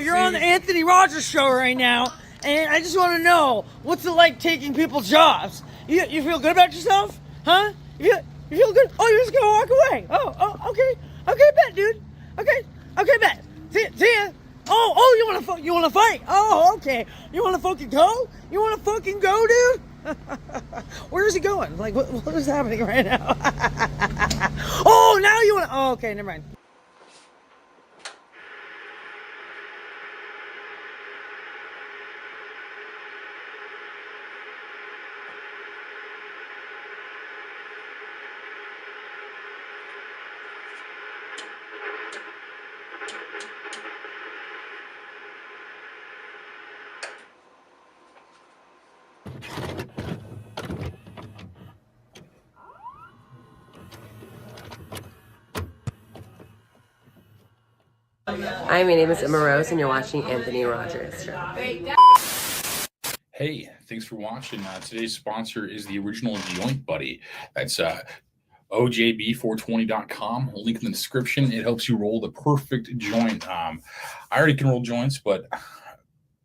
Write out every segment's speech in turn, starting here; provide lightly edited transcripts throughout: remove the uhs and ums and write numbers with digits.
You're on the Anthony Rogers show right now, and I just want to know, what's it like taking people's jobs? You feel good about yourself? Huh? You feel good? Oh, you're just gonna walk away? Oh, okay. Okay, bet, dude. Okay, bet. See ya. Oh, you wanna fight? Oh, okay. You wanna fucking go? You wanna fucking go, dude? Where is he going? Like, what is happening right now? Oh, now you wanna... Oh, okay, never mind. Hi, my name is Emma Rose, and you're watching Anthony Rogers. Hey, thanks for watching. Today's sponsor is the Original Joint Buddy. That's OJB420.com. Link in the description. It helps you roll the perfect joint. I already can roll joints, but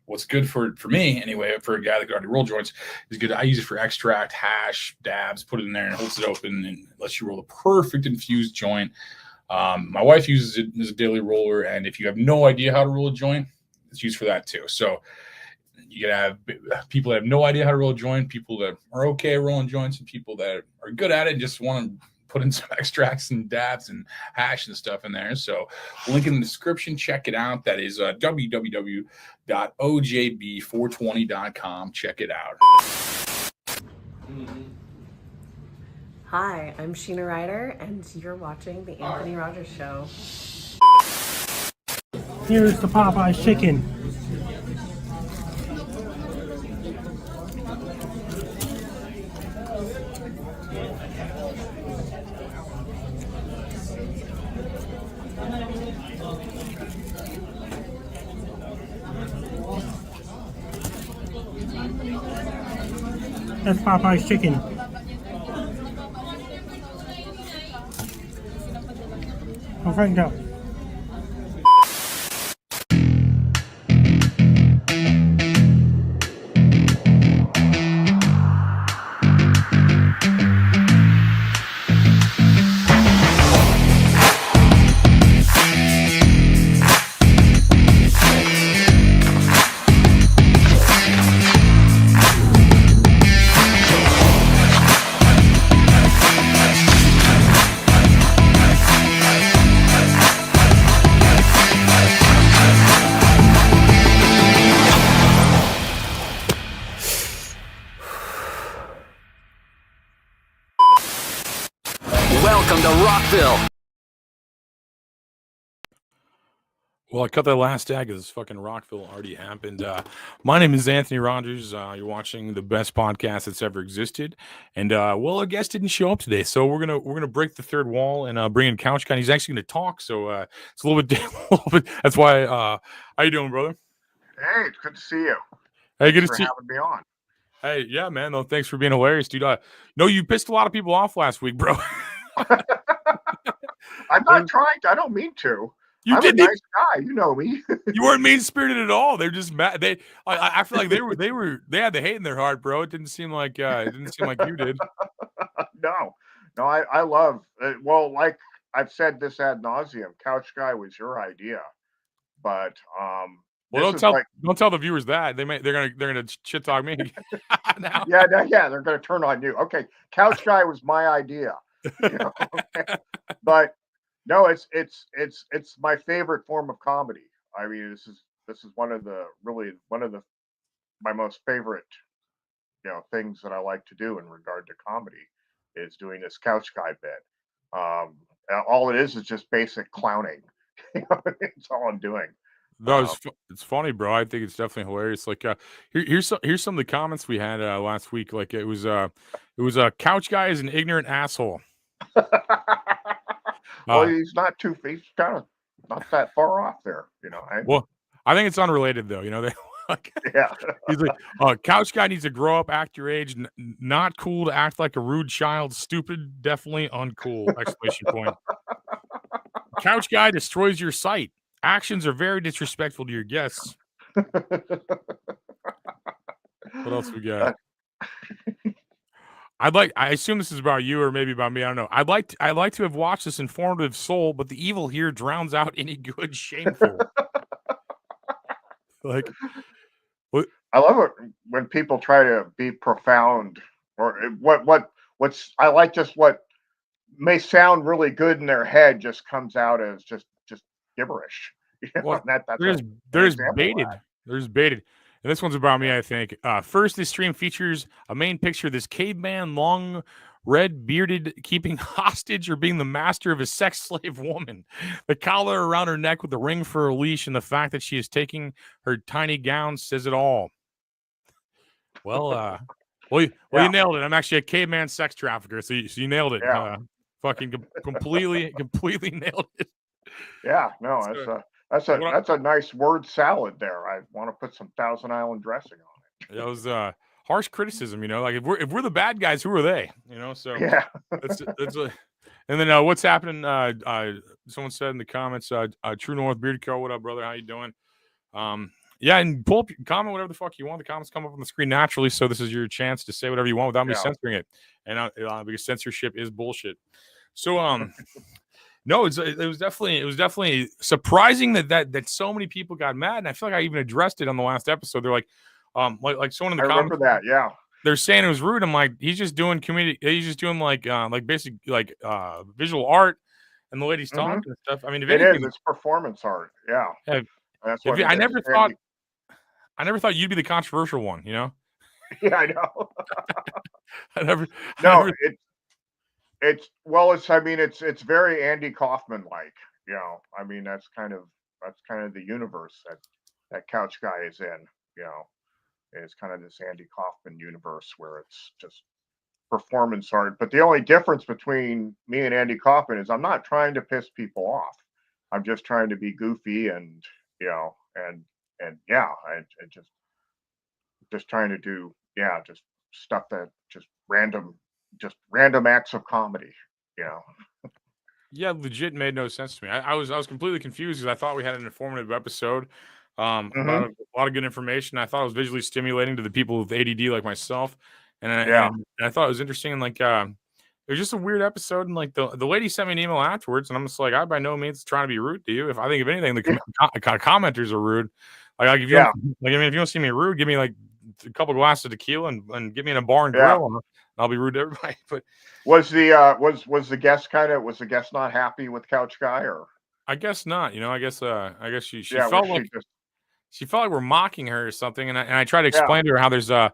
what's good for me anyway, for a guy that can already roll joints, is good. I use it for extract, hash, dabs, put it in there and holds it open and lets you roll the perfect infused joint. My wife uses it as a daily roller, and if you have no idea how to roll a joint, it's used for that too. So you can have people that have no idea how to roll a joint, people that are okay rolling joints, and people that are good at it and just want to put in some extracts and dabs and hash and stuff in there. So link in the description. Check it out. That is www.ojb420.com. Check it out. Hi, I'm Sheena Ryder, and you're watching The Anthony Rogers Show. Here's the Popeye's chicken. That's Popeye's chicken. Oh, Frank, go. Welcome to Rockville. Well, I cut that last tag because this fucking Rockville already happened. My name is Anthony Rogers. You're watching the best podcast that's ever existed, and well, a guest didn't show up today, so we're gonna break the third wall and bring in Couch Guy. He's actually gonna talk, so it's a little bit, That's why. How you doing, brother? Hey, it's good to see you. Hey, good to Thanks see for having me on. Hey, yeah, man. No, thanks for being hilarious, dude. No, you pissed a lot of people off last week, bro. I'm not trying to. I don't mean to. I'm a nice guy. You know me. You weren't mean spirited at all. They're just mad. I feel like they had the hate in their heart, bro. It didn't seem like you did. No, I love. Well, like I've said this ad nauseum. Couch Guy was your idea, but well, don't tell the viewers that they're gonna shit talk me. Now. Yeah, they're gonna turn on you. Okay, Couch Guy was my idea. You know? Okay. But no, it's my favorite form of comedy. I mean, this is one of my most favorite, things that I like to do in regard to comedy is doing this Couch Guy bit. All it is just basic clowning. It's all I'm doing. No, it's funny, bro. I think it's definitely hilarious. Like, here's some of the comments we had last week. Like, it was Couch Guy is an ignorant asshole. Well, he's kind of not that far off there, Well, I think it's unrelated though. They yeah. He's like, Couch Guy needs to grow up, act your age. Not cool to act like a rude child. Stupid, definitely uncool! Exclamation point. Couch Guy destroys your sight. Actions are very disrespectful to your guests. What else we got? I assume this is about you or maybe about me. I don't know. I'd like to have watched this informative soul, but the evil here drowns out any good shameful. Like, what? I love it when people try to be profound or what's I like just what may sound really good in their head just comes out as just gibberish. Well, That's there's example of baited. that. There's baited. And this one's about me, I think. First, this stream features a main picture of this caveman, long, red bearded, keeping hostage or being the master of a sex slave woman. The collar around her neck with the ring for a leash, and the fact that she is taking her tiny gown says it all. Well, you nailed it. I'm actually a caveman sex trafficker, so you nailed it. Yeah. Fucking completely nailed it. Yeah, no, that's a nice word salad there. I want to put some Thousand Island dressing on it. That was harsh criticism, like if we're the bad guys, who are they? So yeah. that's and then what's happening? Someone said in the comments, True North Beard Co. What up, brother? How you doing? Yeah, and pull up, comment whatever the fuck you want. The comments come up on the screen naturally, so this is your chance to say whatever you want without me censoring it. And because censorship is bullshit. So no, it was definitely surprising that so many people got mad, and I feel like I even addressed it on the last episode. They're like someone in the comments. I remember that. Yeah. They're saying it was rude. I'm like, he's just doing community. He's just doing like basic visual art, and the lady's talking and stuff. I mean, if anything, it's performance art. Yeah. That's what I never thought you'd be the controversial one. Yeah, I know. It's very Andy Kaufman like. I mean, that's kind of the universe that couch guy is in. It's kind of this Andy Kaufman universe where it's just performance art. But the only difference between me and Andy Kaufman is I'm not trying to piss people off. I'm just trying to be goofy and just trying to do just stuff that just random acts of comedy. Yeah, legit made no sense to me. I was completely confused because I thought we had an informative episode. About a lot of good information. I thought it was visually stimulating to the people with ADD like myself, and I thought it was interesting. And it was just a weird episode. And like the lady sent me an email afterwards, and I'm just like, I by no means trying to be rude to you. If anything, the commenters are rude. Like if you if you don't see me rude, give me like a couple glasses of tequila and get me in a bar and grill, and I'll be rude to everybody. But was the guest not happy with Couch Guy, or? I guess not. I guess she felt like she felt like we're mocking her or something, and I tried to explain to her how there's 8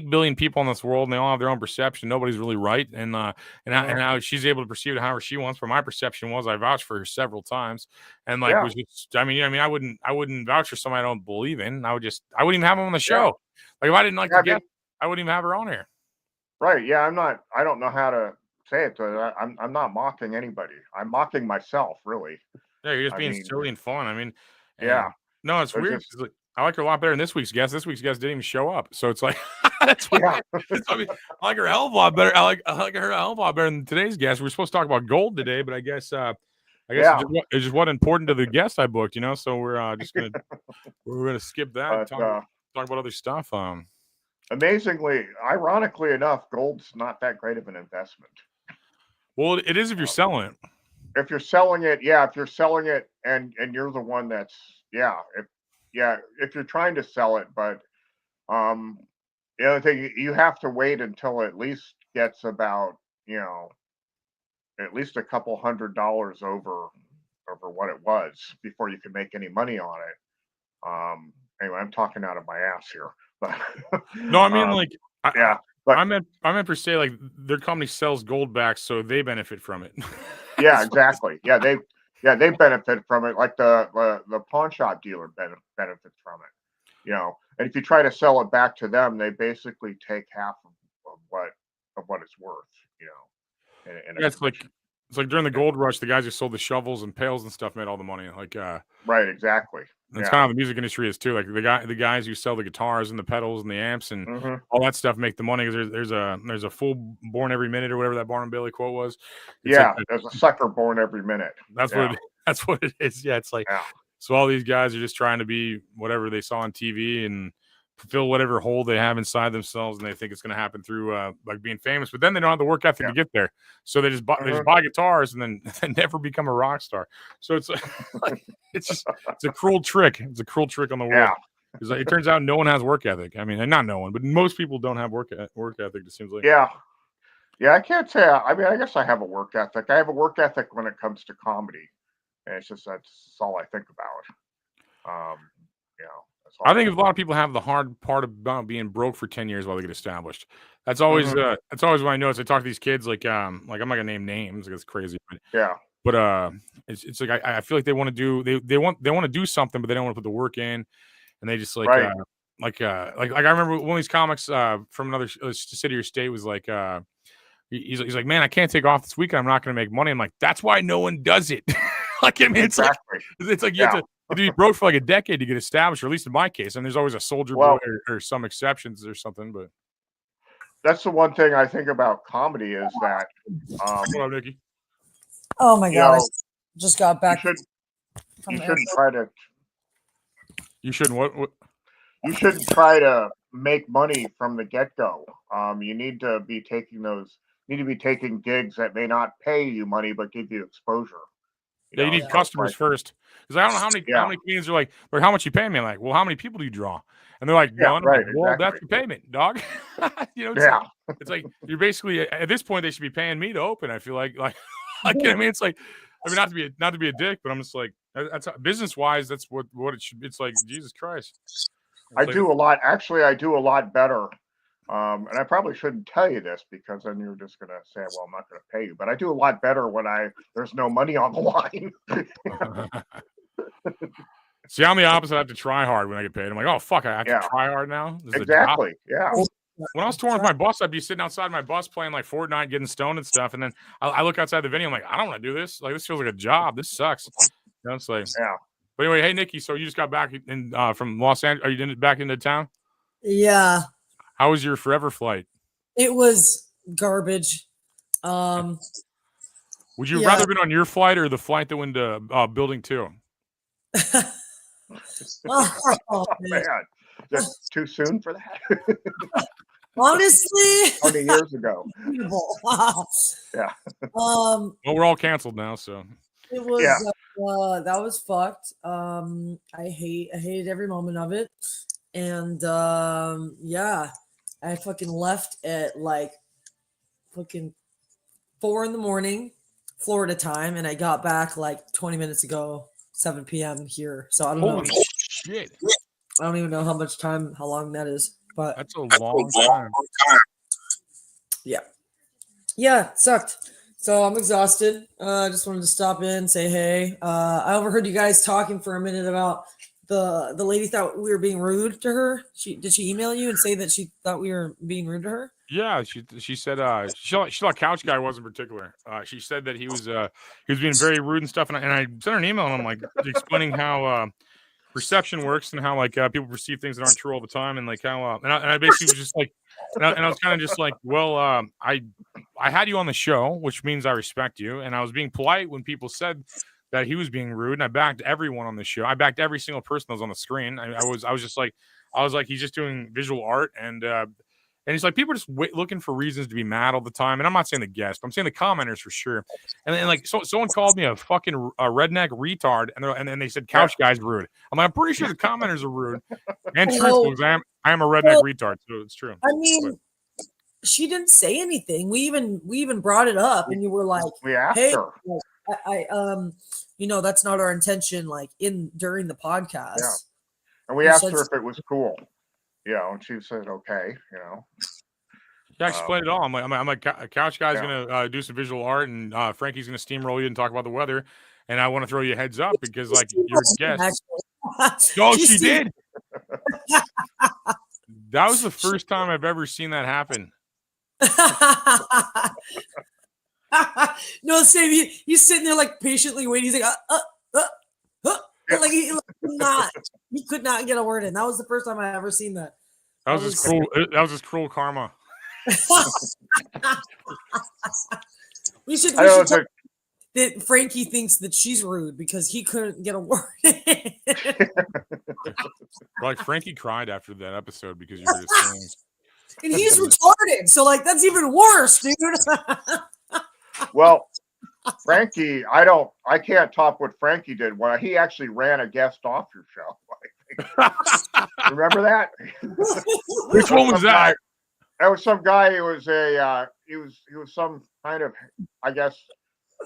billion people in this world, and they all have their own perception. Nobody's really right, and how she's able to perceive it however she wants. But my perception was I vouched for her several times, and was just I wouldn't vouch for somebody I don't believe in. I wouldn't even have them on the show. Like if I didn't like the guest, I wouldn't even have her on here. Right? Yeah, I don't know how to say it. I'm not mocking anybody. I'm mocking myself, really. Yeah, you're just being silly and fun. I mean, no, it's They're weird. I like her a lot better than this week's guest. This week's guest didn't even show up, so it's like that's why. I like her a hell of a lot better. I like her a hell of a lot better than today's guest. We were supposed to talk about gold today, but I guess it just wasn't important to the guest I booked, So we're just gonna skip that. And talk about other stuff. Amazingly, ironically enough, gold's not that great of an investment. Well, it is if you're selling it. If you're selling it, and you're the one that's if you're trying to sell it, but the other thing, you have to wait until it at least gets about at least a couple $100 over what it was before you can make any money on it. Anyway, I'm talking out of my ass here, but no, I mean but I meant per se, like their company sells gold back, so they benefit from it. Yeah, exactly. Yeah, they benefit from it, like the pawn shop dealer benefits from it. And if you try to sell it back to them, they basically take half of what it's worth. It's like during the gold rush, the guys who sold the shovels and pails and stuff made all the money. Like right, exactly. That's kind of the music industry is too. Like the guys who sell the guitars and the pedals and the amps and all that stuff make the money because there's a fool born every minute or whatever that Barnum Bailey quote was. There's a sucker born every minute. That's what it is. Yeah, it's like So all these guys are just trying to be whatever they saw on TV and fulfill whatever hole they have inside themselves, and they think it's going to happen through like being famous. But then they don't have the work ethic to get there, so they just buy guitars and then never become a rock star. So it's like it's a cruel trick. It's a cruel trick on the world. Because it turns out no one has work ethic. I mean, and not no one, but most people don't have work ethic. It seems like. Yeah, I can't say. I mean, I guess I have a work ethic. I have a work ethic when it comes to comedy, and it's just that's all I think about. I think if a lot of people have the hard part about being broke for 10 years while they get established. That's always what I notice. I talk to these kids like I'm not gonna name names because it's crazy, but it's like I feel like they want to do they want to do something, but they don't want to put the work in, and they just like I remember one of these comics from another city or state was like he's like, man, I can't take off this weekend. I'm not gonna make money. I'm like, that's why no one does it. Like, I mean, it's like you have to be broke for like a decade to get established, or at least in my case. And there's always a soldier boy or some exceptions or something. But that's the one thing I think about comedy is that. What up, Nikki? Oh my God! I just got back. You shouldn't try to. You shouldn't what? You shouldn't try to make money from the get-go. You need to be taking gigs that may not pay you money but give you exposure. You need customers first. Because I don't know how many comedians are like, how much you paying me? I'm like, well, how many people do you draw? And they're like, none. Like, well, that's the payment, dog. It's like you're basically at this point they should be paying me to open. I feel like I mean, it's like, I mean, not to be a dick, but I'm just like, that's business wise, that's what it should be. It's like, Jesus Christ. I do a lot. Actually, I do a lot better. And I probably shouldn't tell you this because then you're just going to say, well, I'm not going to pay you. But I do a lot better when there's no money on the line. See, I'm the opposite. I have to try hard when I get paid. I'm like, oh, fuck, I have to try hard now? Exactly, yeah. When I was touring with my bus, I'd be sitting outside my bus playing like Fortnite, getting stoned and stuff. And then I look outside the venue. I'm like, I don't want to do this. Like, this feels like a job. This sucks. It's like, But anyway, hey, Nikki, so you just got back from Los Angeles. Are you back into town? Yeah. How was your forever flight? It was garbage. Would you rather been on your flight or the flight that went to Building 2? Oh, man. Just too soon for that? Honestly. 20 years ago. Yeah. Well, we're all canceled now, so. It was that was fucked. I hated every moment of it. And I fucking left at like fucking 4 a.m, Florida time, and I got back like 20 minutes ago, 7 p.m. here. So I don't know. Shit. I don't even know how long that is, but that's a long time. Yeah, it sucked. So I'm exhausted. I just wanted to stop in, say hey. I overheard you guys talking for a minute about the lady thought we were being rude to her. Did she email you and say that she thought we were being rude to her? Yeah, she said she thought Couch Guy was in particular. She said that he was being very rude and stuff, and I sent her an email and I'm like explaining how perception works and how like people perceive things that aren't true all the time, and like how and I basically was just like and I was kind of just like, well, I had you on the show, which means I respect you, and I was being polite when people said that he was being rude, and I backed everyone on the show. I backed every single person that was on the screen. I was just like, he's just doing visual art, and he's like, people are just looking for reasons to be mad all the time. And I'm not saying the guest, but I'm saying the commenters for sure. And then like, someone called me a fucking redneck retard, and then they said Couch Guy's rude. I'm like, I'm pretty sure the commenters are rude and truthful because I am a redneck retard, so it's true. I mean, she didn't say anything. We even brought it up, and you were like, we asked hey, her. That's not our intention, like during the podcast. Yeah. And we asked her if it was cool. And she said, okay, Yeah, I explained it all. I'm like, Couch Guy's gonna do some visual art, and Frankie's gonna steamroll you and talk about the weather. And I want to throw you a heads up because like you're a guest. Oh, she did. That was the first time I've ever seen that happen. No, same. He's sitting there like patiently waiting. He's like, like he could not get a word in. That was the first time I ever seen that. That was just cruel. That was just cruel karma. We should that Frankie thinks that she's rude because he couldn't get a word in. Like Frankie cried after that episode because you heard his screams. And he's retarded, so like that's even worse, dude. Well, Frankie, I can't top what Frankie did when he actually ran a guest off your show. Remember that? Which one was that? That was some guy who was he was some kind of, I guess,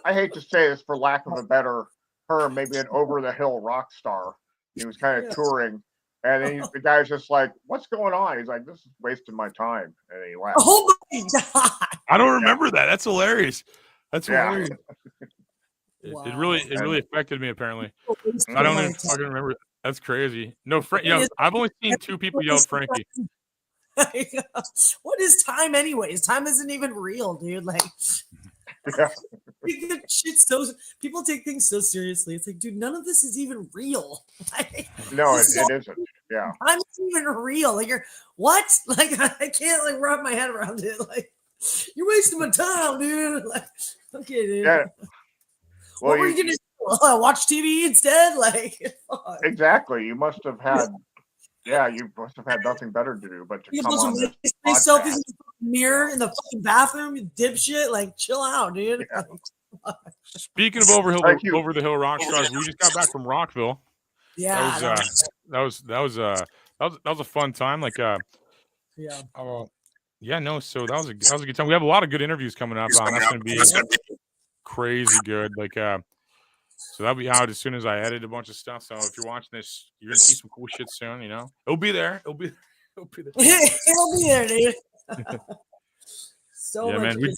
I hate to say this for lack of a better term, maybe an over the hill rock star. He was kind of touring, and then the guy's just like, "What's going on?" He's like, "This is wasting my time," and then he left. Oh my god! I don't remember that. That's hilarious. That's hilarious. Wow. It really affected me. Apparently, I don't even fucking remember. That's crazy. No, I've only seen 2 people yell at Frankie. What is time, anyways? Time isn't even real, dude. Like, people take things so seriously. It's like, dude, none of this is even real. Like, no, it isn't. Yeah, time isn't even real. Like, you're what? Like, I can't like wrap my head around it. Like, you're wasting my time, dude. Like, okay, dude. Yeah. Well, what were you gonna do? Watch TV instead? Like, fuck. Exactly. You must have had. Yeah, you must have had nothing better to do but to come on this selfies in the mirror in the fucking bathroom, you dipshit. Like, chill out, dude. Yeah. Speaking of over the hill rock stars, we just got back from Rockville. Yeah, that was a fun time. Like, So that was a good time. We have a lot of good interviews coming up. That's going to be crazy good. Like, so that'll be out as soon as I edit a bunch of stuff. So if you're watching this, you're gonna see some cool shit soon. You know, it'll be there. It'll be there. It'll be there, dude. So yeah, much. Man.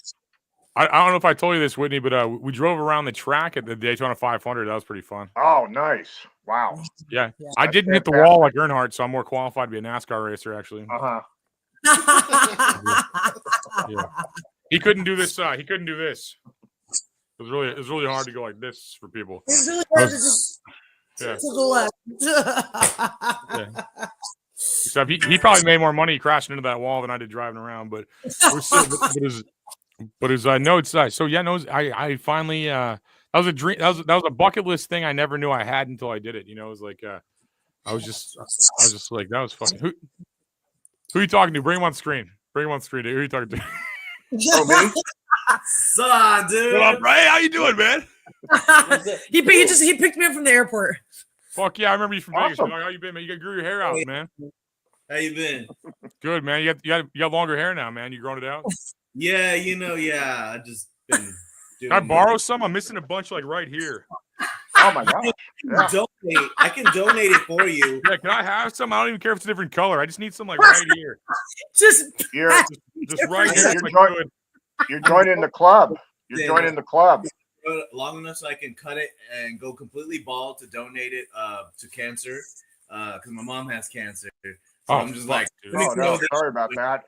I don't know if I told you this, Whitney, but we drove around the track at the Daytona 500. That was pretty fun. Oh, nice! Wow. Yeah. I didn't hit the wall like Earnhardt, so I'm more qualified to be a NASCAR racer. Actually. Yeah. He couldn't do this. He couldn't do this. It was really hard to go like this for people. It's really hard to just to the left. Except he probably made more money crashing into that wall than I did driving around. But I know it's nice. So yeah, no, I finally that was a dream. That was a bucket list thing I never knew I had until I did it. You know, it was like I was just like, that was fucking. Who are you talking to? Bring him on screen. Bring him on screen. Who are you talking to? Oh, me? Son, dude. What up, Ray? How you doing, man? He picked me up from the airport. Fuck yeah, I remember you from Vegas. Awesome. Like, how you been, man? You grew your hair out, man. How you been? Good, man. You got longer hair now, man. You growing it out? Yeah, I just been doing. Can I borrow some? I'm missing a bunch like right here. Oh my gosh. Yeah. I can donate it for you. Yeah, can I have some? I don't even care if it's a different color. I just need some like right here. Just Right here. You're joining the club. You're joining the club. Long enough so I can cut it and go completely bald to donate it to cancer because my mom has cancer. So I'm just like, oh, no, sorry about that.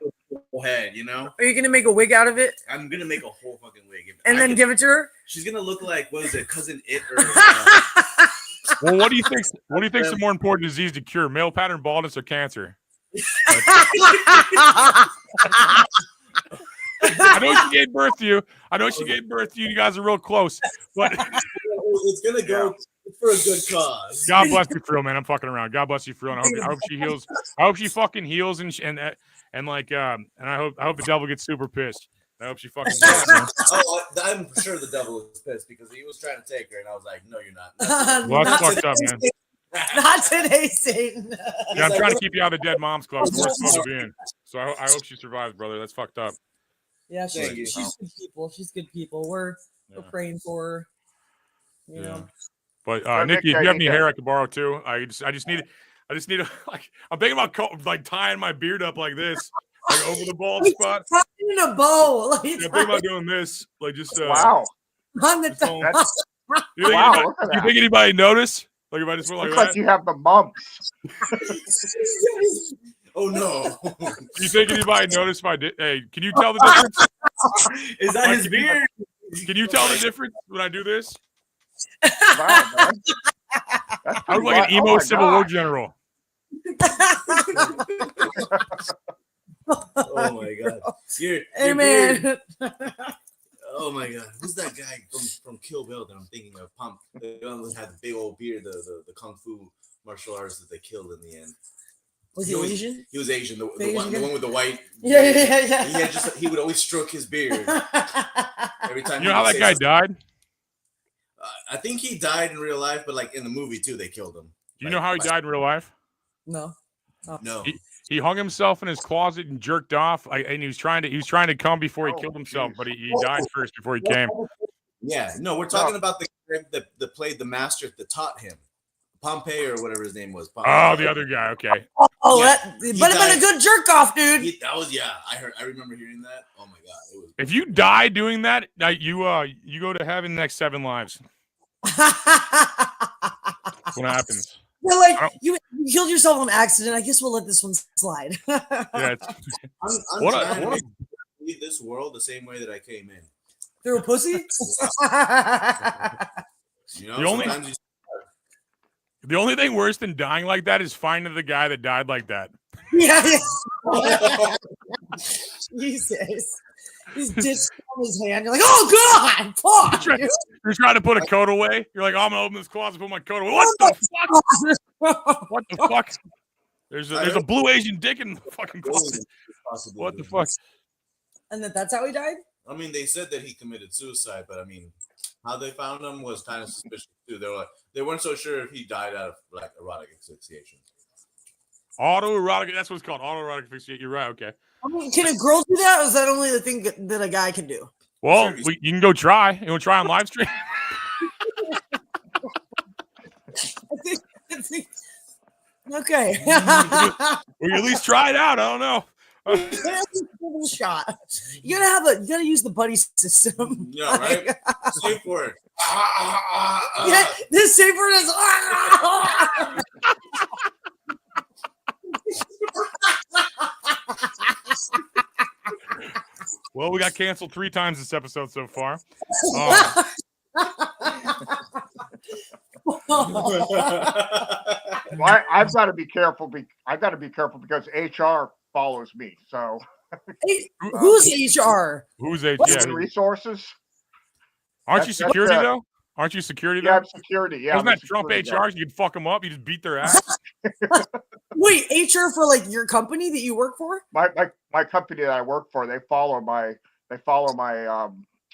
Whole head, you know? Are you gonna make a wig out of it? I'm gonna make a whole fucking wig. And then give it to her? She's gonna look like, what is it, Cousin It or Well, what do you think? What do you think is a more important disease to cure? Male pattern baldness or cancer? I know she gave birth to you. You guys are real close, but it's gonna go for a good cause. God bless you for real, man. I'm fucking around. God bless you for real. And I hope she heals. I hope she fucking heals and I hope the devil gets super pissed. I hope she fucking does, man. Oh, I'm sure the devil was pissed because he was trying to take her, and I was like, "No, you're not." Well, that's fucked up, man. Not today, Satan. Yeah, I'm trying to keep you out of the dead moms club. We're supposed to be in. So I hope she survives, brother. That's fucked up. Yeah, she's good people. She's good people. We're praying for her. You know. But Nikki, if you have any hair I could borrow too, I just need like I'm thinking about like tying my beard up like this, like over the bald spot. In a bow. Like, I'm thinking about doing this, like just wow. On the top. You think anybody notice? Like if I just went like looks that? like you have the mumps. Oh no! You think anybody noticed if I did? Hey, can you tell the difference? Is that his beard? Can you tell the difference when I do this? Wow, man. I look like an emo Civil War general. Oh my god! Hey man. Oh my god, who's that guy from Kill Bill that I'm thinking of? Pump. The one that had the big old beard, the kung fu martial artist that they killed in the end. Was he Asian? He was Asian. The Asian one with the white. Yeah. He would always stroke his beard every time. You know how that guy died? I think he died in real life, but like in the movie too, they killed him. Do you know how he died in real life? No. Oh. No. He hung himself in his closet and jerked off, and he was trying to come before he killed himself, but he died first before he came. Yeah, no, we're talking about the guy that played the master that taught him, Pompey or whatever his name was. Pompey. Oh, the other guy. Okay. Oh, Yeah, that might have been a good jerk off, dude. That was I remember hearing that. Oh my god, it was. If you die doing that, you go to heaven the next 7 lives. That's what happens. Well, like you killed yourself on accident. I guess we'll let this one slide. Yeah. I'm trying to leave this world the same way that I came in. Through a pussy? You know, The only thing worse than dying like that is finding the guy that died like that. Yeah. Jesus. He's ditched on his hand. You're like, oh God, fuck. You're trying to put a coat away. You're like, oh, I'm gonna open this closet, put my coat away. What the fuck? What the fuck? There's a blue Asian dick in the fucking closet. What the fuck? And that's how he died? I mean, they said that he committed suicide, but I mean, how they found him was kind of suspicious too. They weren't so sure if he died out of like erotic asphyxiation. Autoerotic, that's what it's called. Autoerotic asphyxiation. You're right. Okay. I mean, can a girl do that, or is that only the thing that a guy can do? Well, you can go try. You want to try on live stream? I think okay. Or you at least try it out. I don't know. Shot. You gotta use the buddy system. Yeah, right. Safe word. Yeah, this safe word is. Well, we got canceled 3 times this episode so far. Well, I've got to be careful. I've got to be careful because HR follows me. So who's HR? Who's HR? Human resources. Aren't you security though? Aren't you security though? Yeah, I'm security. Yeah, wasn't that Trump HR? You could fuck them up. You just beat their ass. Wait, HR for like your company that you work for? My company that I work for, they follow my.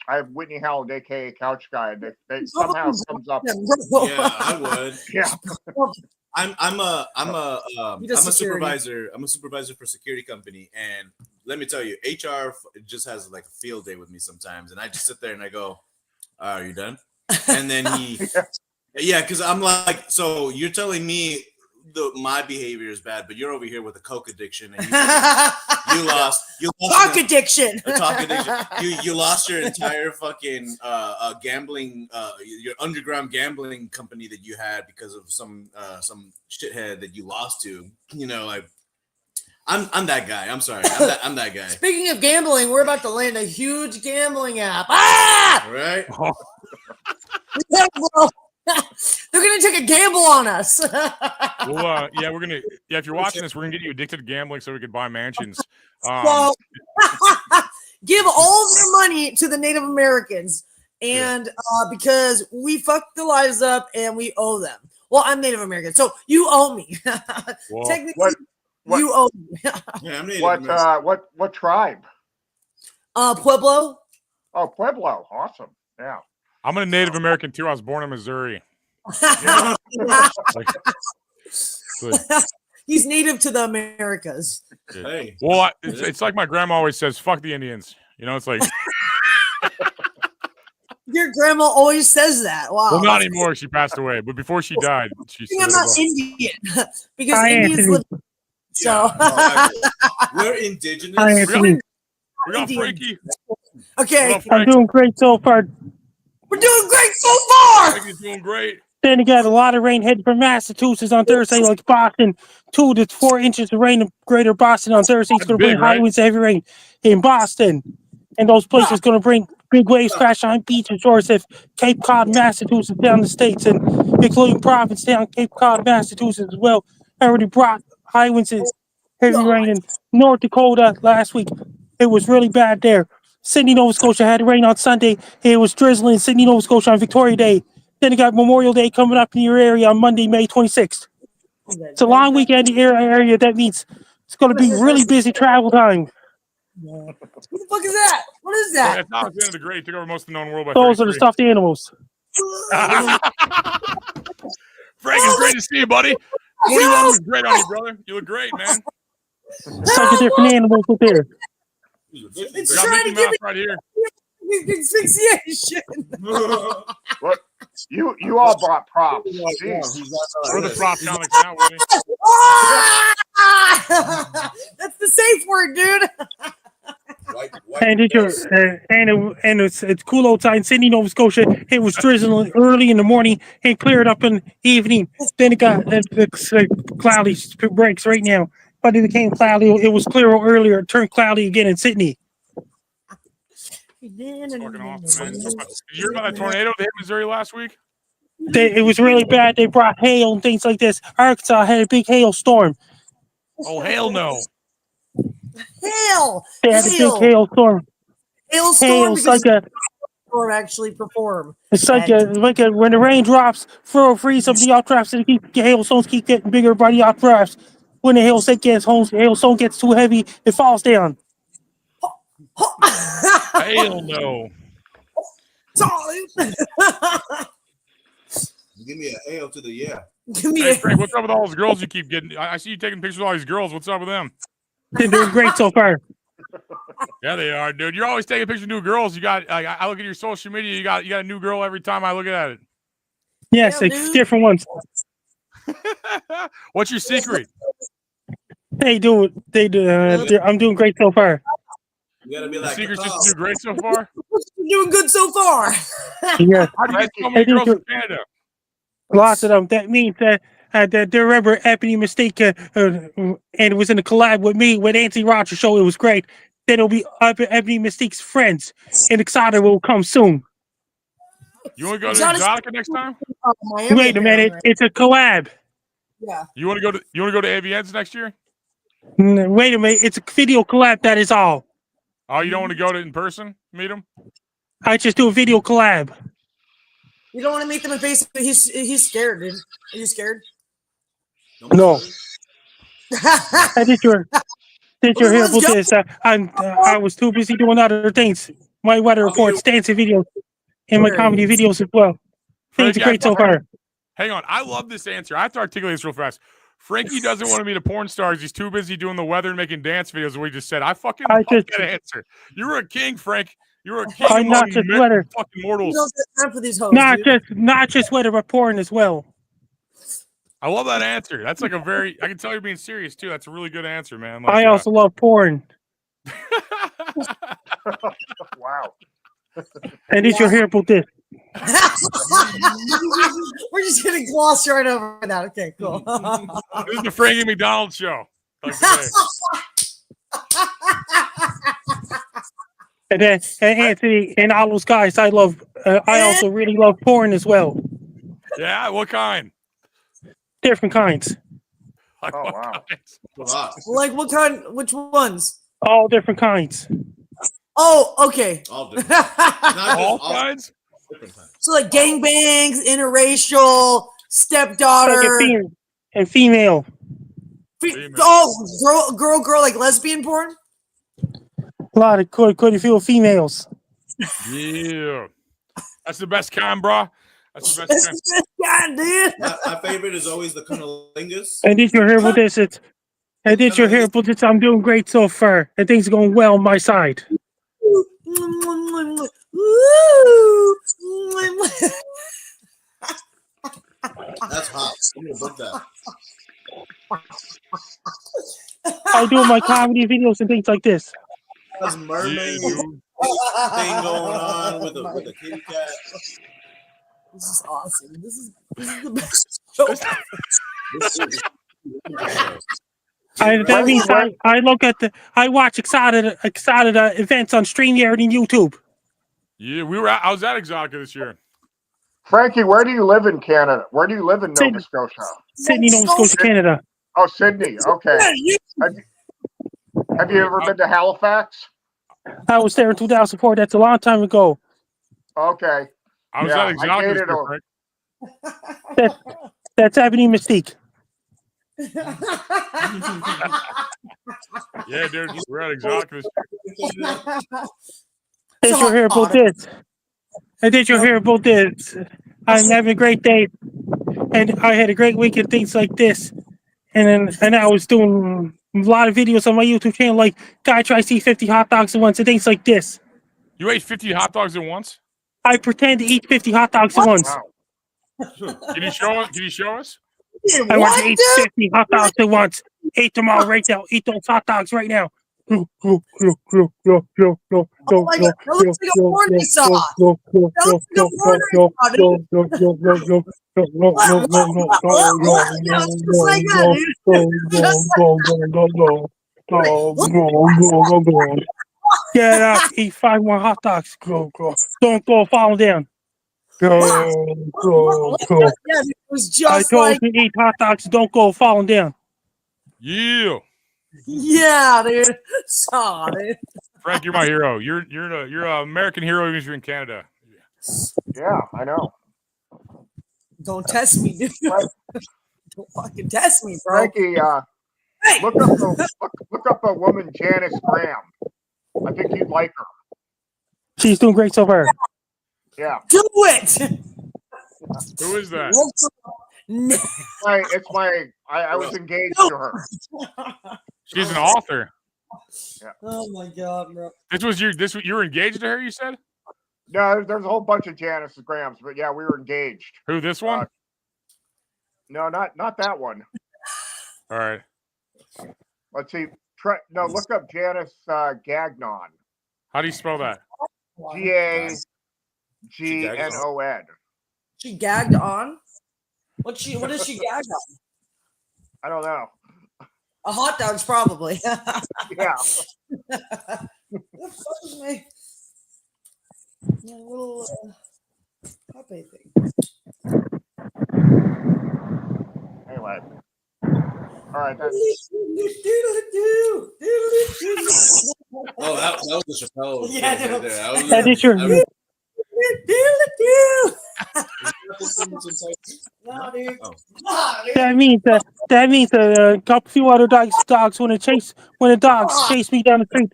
I have Whitney Howland, aka Couch Guy, and they somehow comes up. Yeah, I would. Yeah. I'm a supervisor. I'm a supervisor for a security company, and let me tell you, HR just has like a field day with me sometimes, and I just sit there and I go, "Are you done?" And then because I'm like, so you're telling me my behavior is bad, but you're over here with a coke addiction, and you lost talk addiction. You lost your entire fucking gambling, your underground gambling company that you had because of some shithead that you lost to. You know, like I'm that guy. I'm sorry, I'm that guy. Speaking of gambling, we're about to land a huge gambling app. Ah! Right. They're gonna take a gamble on us. Well, we're gonna. Yeah, if you're watching this, we're gonna get you addicted to gambling so we can buy mansions. So, give all their money to the Native Americans, and because we fucked their lives up and we owe them. Well, I'm Native American, so you owe me. Technically, you owe me. Yeah, I'm Native American. What tribe? Pueblo. Oh, Pueblo. Awesome. Yeah. I'm a Native American too. I was born in Missouri. He's native to the Americas. Hey. Well, it's like my grandma always says, "Fuck the Indians." You know, it's like. Your grandma always says that. Wow. Well, not anymore. She passed away, but before she died, she said, I'm not Indian because Indians live. So we're indigenous. We got Frankie. Okay. I'm doing great so far. We're doing great so far. Frankie's doing great. Then you got a lot of rain heading from Massachusetts on Thursday, like Boston. 2 to 4 inches of rain in greater Boston on Thursday. It's going to bring high winds, heavy rain in Boston. And those places going to bring big waves crash on beach and shores of Cape Cod, Massachusetts, down the states, and including Provincetown, Cape Cod, Massachusetts as well. Already brought high winds and heavy rain in North Dakota last week. It was really bad there. Sydney, Nova Scotia had rain on Sunday. It was drizzling in Sydney, Nova Scotia on Victoria Day. Then you got Memorial Day coming up in your area on Monday, May 26th. It's a long weekend in the area. That means it's going to be really busy travel time. What the fuck is that? What is that? It's not the end of the grade. Took over most of the known world by Those are the 33. stuffed animals. Frank, it's great to see you, buddy. 21 was great on you, brother. You look great, man. Such a different animals with there. It's Got trying to Mickey give Mouse right here. me asphyxiation. What? You all brought props. Jeez. We're the prop comics now, Whitney. That's the safe word, dude. And it's cool outside in Sydney, Nova Scotia. It was drizzling early in the morning and cleared up in the evening. Then it got cloudy breaks right now. But it became cloudy. It was clear earlier. It turned cloudy again in Sydney. Fucking awesome, man. Did you hear about that tornado that hit Missouri last week? It was really bad. They brought hail and things like this. Arkansas had a big hailstorm. Oh, hell no. Hail. They had a big hailstorm. Hailstorm It's like a storm actually perform. It's like when the rain drops, freeze up the outdrafts, and the hailstones keep getting bigger by the outdrafts. When the hailstone gets too heavy, it falls down. Hell no. Give me an hail to the yeah. Hey, Frank, what's up with all those girls you keep getting? I see you taking pictures of all these girls. What's up with them? They're doing great so far. Yeah, they are, dude. You're always taking pictures of new girls. You got. I look at your social media. You got a new girl every time I look at it. Yes, it's different ones. What's your secret? They do. I'm doing great so far. You gotta be Your like. secret's just to do great so far. You're doing good so far. Yeah. How do you get so many girls in Canada? Lots of them. That means that they remember Ebony Mistake, and it was in a collab with me with Anthony Rogers show. It was great. Then it'll be Ebony Mystique's friends, and Exotic will come soon. You want to go to Exotica next time? Wait a minute, it's a collab. Yeah. You want to go to AVNs next year? Wait a minute, it's a video collab. That is all. Oh, you don't want to go to in person? Meet him? I just do a video collab. You don't want to meet them in face. He's scared, dude. Are you scared? No. I did your hear about this. I was too busy doing other things. My weather reports, dancing videos, and my comedy videos as well. Things are great so far. Hang on, I love this answer. I have to articulate this real fast. Frankie doesn't want to meet a porn star. He's too busy doing the weather and making dance videos. What he just said. I fucking love that answer. You were a king, Frank. You were a king I'm not just weather. Fucking mortals. For these hoes, not just weather, but porn as well. I love that answer. That's like I can tell you're being serious too. That's a really good answer, man. I also love porn. Wow. And did you hear about this? We're just gonna gloss right over that. Okay, cool. This is the Frankie McDonald show. And then Anthony and all those guys, I also really love porn as well. Yeah, what kind? Different kinds. Like oh, what wow. kinds? Like what kind? Which ones? All different kinds. Oh, okay. All different. All kinds? So like gangbangs, interracial, stepdaughter, and female. Oh, girl, like lesbian porn. A lot of good feel females. Yeah, that's the best kind, bro. That's the best kind. Dude. My favorite is always the cunnilingus. And did you hear about this? I'm doing great so far. And things are going well on my side. That's hot. I'm gonna book that. I do my comedy videos and things like this. There's mermaid thing going on with a kitty cat. This is awesome. This is the best show. That means I watch excited events on StreamYard and YouTube. Yeah, I was at Exotica this year. Frankie, where do you live in Canada? Where do you live in Nova Scotia? Sydney, Nova Scotia, Canada. Oh, Sydney. Okay. Have you ever been to Halifax? I was there in 2004. That's a long time ago. Okay. I was Yeah, at I Exotic this dated year, a- Frank. That's Ebony Mystique. Yeah, dude, we're at Exotic this year. Did you hear about this? And did you hear about this? I'm having a great day, and I had a great week and things like this. And I was doing a lot of videos on my YouTube channel, like guy tries to eat 50 hot dogs at once and things like this. You ate 50 hot dogs at once? I pretend to eat 50 hot dogs at once. Wow. Can you show us? Can you show us? I want to eat 50 hot dogs at once. Eat them all right now. Eat those hot dogs right now. Oh my God, that looks like a porn we saw. That looks like a porn we saw, dude. Yeah, it's just like that, dude. Get up, eat 5 more hot dogs. Go. Don't go falling down. Go. Yeah, it was I just told like, you to eat hot dogs. Don't go falling down. Yeah. yeah, dude. Saw, dude. Frank, you're my hero. You're an American hero even if you're in Canada. Yeah, I know. Don't test me, dude. Don't fucking test me, bro. Frankie, Hey. look up a woman, Janice Graham. I think you'd like her. She's doing great so far. Yeah. Do it. Who is that? I was engaged to her. She's an author. Yeah. Oh my God, bro. You were engaged to her, you said? No, there's a whole bunch of Janice Grahams, but yeah, we were engaged. Who, this one? No, not that one. All right. Let's see. Look up Janice Gagnon. How do you spell that? Gagnon. She gagged on? What is she gagged on? I don't know. A hot dog's probably. Yeah. What the fuck is my little puppy thing? Anyway. All right. Oh, that was the Chappelle. Yeah, right there. That is your. No, dude. Oh. That means a couple few other dogs when the dogs chase me down the street.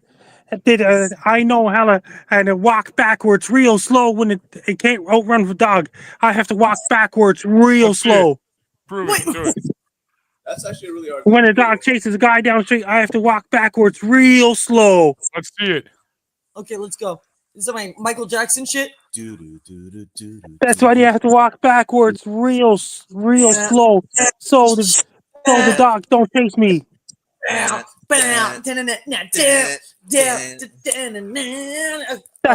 I know how to walk backwards real slow when it can't outrun the dog. I have to walk backwards real slow. Prove it. Do it. That's actually really hard. When a dog chases a guy down the street, I have to walk backwards real slow. Let's see it. Okay, let's go. Is that my Michael Jackson shit? That's why you have to walk backwards real slow, so the dogs don't chase me. That's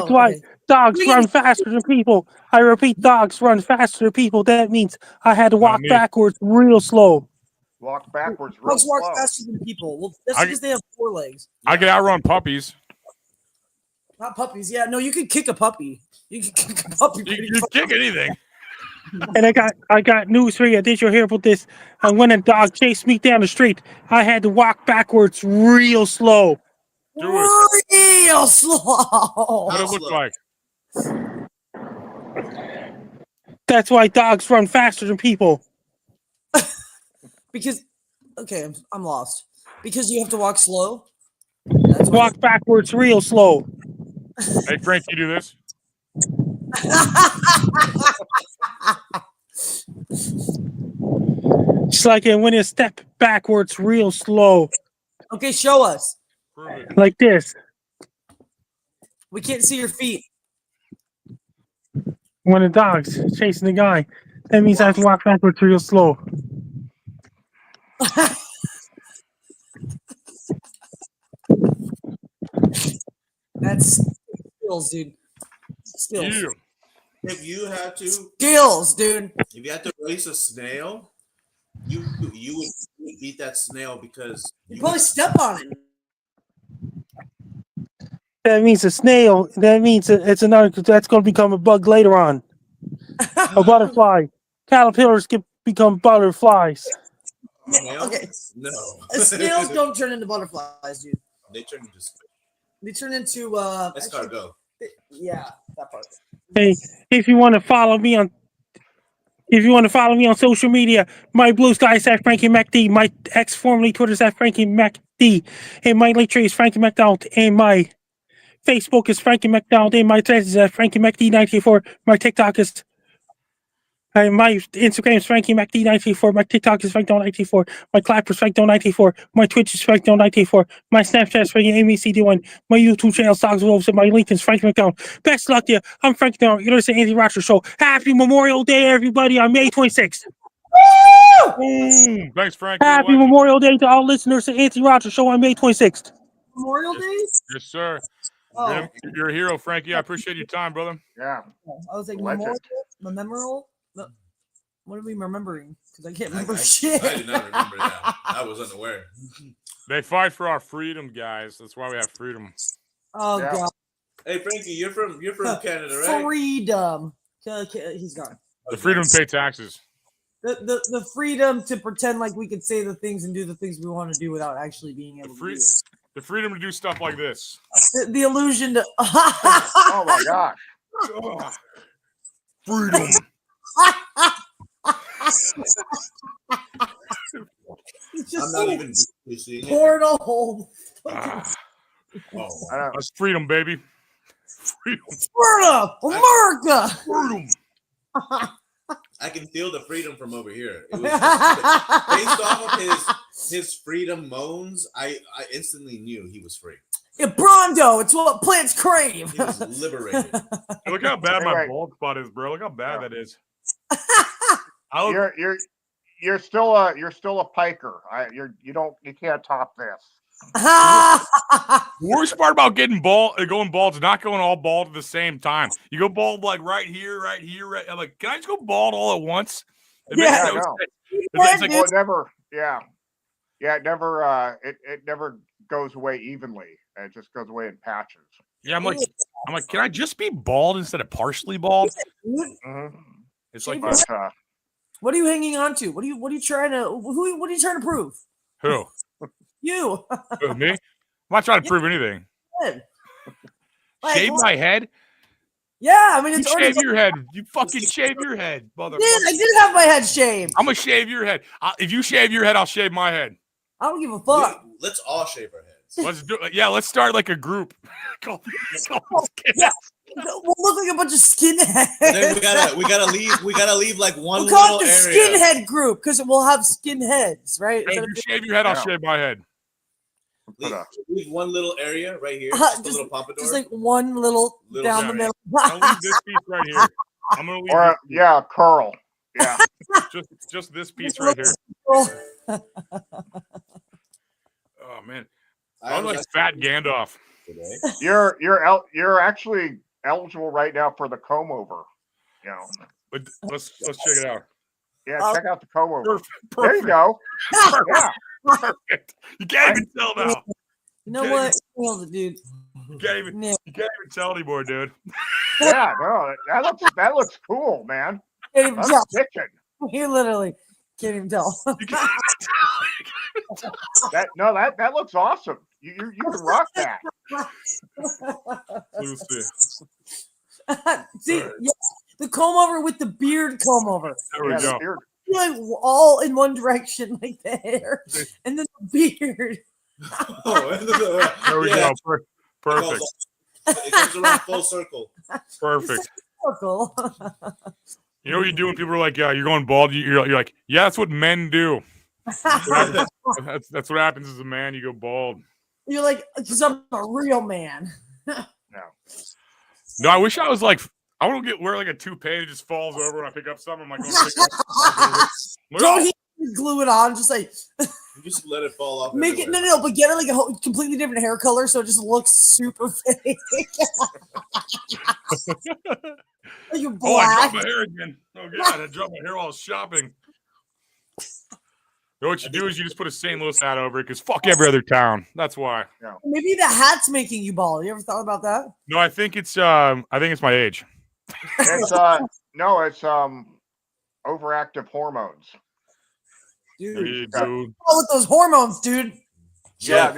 why dogs run faster than people. I repeat, dogs run faster than people. That means I had to walk backwards real slow. Walk backwards real Dogs walk slow. faster than people. Well, that's because they have 4 legs. I can outrun puppies. Not puppies. Yeah, no, you can kick a puppy. You can kick a puppy. You can kick anything. And I got news for you. Did you hear about this? And when a dog chased me down the street, I had to walk backwards real slow. Do it. Real slow. What does it look like? That's why dogs run faster than people. Because, okay, I'm lost. Because you have to walk slow. Walk backwards real slow. Hey, Frank, you do this? It's like when you step backwards real slow. Okay, show us. Like this. We can't see your feet. When a dog's chasing the guy, that means I have to walk backwards real slow. That's skills, dude. Skills. Yeah. If you had to, Skills, dude. if you had to race a snail, you would beat that snail because You probably step on it. That means a snail. That means it's another. That's going to become a bug later on. A butterfly. Caterpillars can become butterflies. snail. Okay. No, Snails don't turn into butterflies, dude. they turn into squid. They turn into Escargot. Yeah, that part. Hey, if you want to follow me on social media, my blue sky is at Frankie MacD, my ex formerly Twitter is at Frankie MacD, and my link tree is Frankie McDonald, and my Facebook is Frankie McDonald, and my Threads is at Frankie MacD94. My TikTok is my Instagram is Frankie MacD94. My TikTok is FrankDonald94. My Clapper is FrankDonald94. My Twitch is FrankDonald94. My Snapchat is Frankie AMCD1. My YouTube channel is Dogs and Wolves, and my LinkedIn is Frankie McDonald. Best luck to you. I'm Frankie McDonald. You're listening to Anthony Rogers Show. Happy Memorial Day, everybody, on May 26th. Thanks, Frankie. Happy Memorial Day to all listeners to Anthony Rogers Show on May 26th. Memorial Day? Yes, sir. Oh. You're a hero, Frankie. I appreciate your time, brother. Yeah. I was like, memorial? What are we remembering? Because I can't remember I shit. I did not remember that. I was unaware. They fight for our freedom, guys. That's why we have freedom. Oh God. Hey Frankie, you're from Canada, right? Freedom. He's gone. The freedom to pay taxes. The freedom to pretend like we could say the things and do the things we want to do without actually being able to do it. The freedom to do stuff like this. The illusion to. Oh my gosh. Freedom. I'm not even seeing it. Portal. That's freedom, baby. Freedom. Florida, America. Freedom. I can feel the freedom from over here. It was just, based off of his freedom moans, I instantly knew he was free. Yeah, Brondo, it's what plants crave. He was liberated. Hey, look how bad my bald spot is, bro. Look how bad that is. You're still a piker. You can't top this. The worst part about going bald is not going all bald at the same time. You go bald like right here. I'm like, can I just go bald all at once? It never. Yeah, it never. It never goes away evenly. It just goes away in patches. Yeah, I'm like, can I just be bald instead of partially bald? It's like this. What are you hanging on to? What are you trying to? What are you trying to prove? Who? You. Who, me? I'm not trying to prove anything. Shave my head? Yeah, I mean, it's shave your head. You fucking shave your head, motherfucker. I did have my head shaved. I'm gonna shave your head. If you shave your head, I'll shave my head. I don't give a fuck. Let's all shave our heads. Let's do it. Yeah, let's start like a group. We'll look like a bunch of skinheads. Then we gotta leave like one we'll call little it the area. skinhead group because we'll have skinheads, right? Hey, if you shave your head, I'll shave my head. Leave one little area right here, just a little pompadour. Just like one little down the middle. I'll leave this piece right here. I'm gonna leave. Curl. Yeah. just this piece right here. Oh man, I was like fat Gandalf. You're actually eligible right now for the comb over. You know. But let's check it out. Yeah, check out the comb over. Perfect. There you go. Yeah. Perfect. You can't even tell now. You know what? Nailed it, dude. You can't even tell anymore, dude. Yeah, no, that looks cool, man. Can't even tell. Kitchen. You literally can't even tell. that looks awesome. You can rock that. See, yeah, the comb over with the beard comb over. There we go. Like all in one direction, like the hair and then the beard. There we go. Perfect. It comes around full circle. Perfect. Circle. You know what you do when people are like, "Yeah, you're going bald." You're like, "Yeah, that's what men do." That's what happens as a man. You go bald. You're like, because I'm a real man. No, I wish I was like. I want to wear like a toupee that just falls over when I pick up something. I'm like, don't glue it on, just like just let it fall off. Make it no, but get it like a completely different hair color so it just looks super fake. Like you're black. Oh, I dropped my hair again. Oh god, I dropped my hair while I was shopping. You know what you do is you just put a St. Louis hat over it because fuck every other town. That's why. Yeah. Maybe the hat's making you bald. You ever thought about that? No, I think it's my age. It's it's overactive hormones. Dude. With those hormones, dude. Yeah,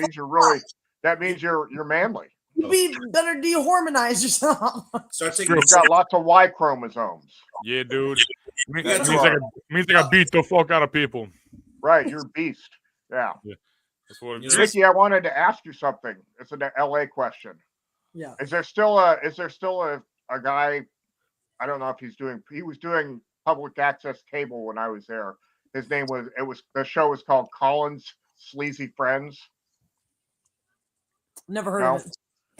that means you're manly. You better dehormonize yourself. Start taking. You've got lots of Y chromosomes. Yeah, dude. Means That's like I beat the fuck out of people. Right, you're a beast. Yeah. That's what it Yes. is. Nikki, I wanted to ask you something. It's an LA question. Yeah. Is there still a guy? I don't know if he was doing public access cable when I was there. His name was the show was called Colin's Sleazy Friends. Never heard of it.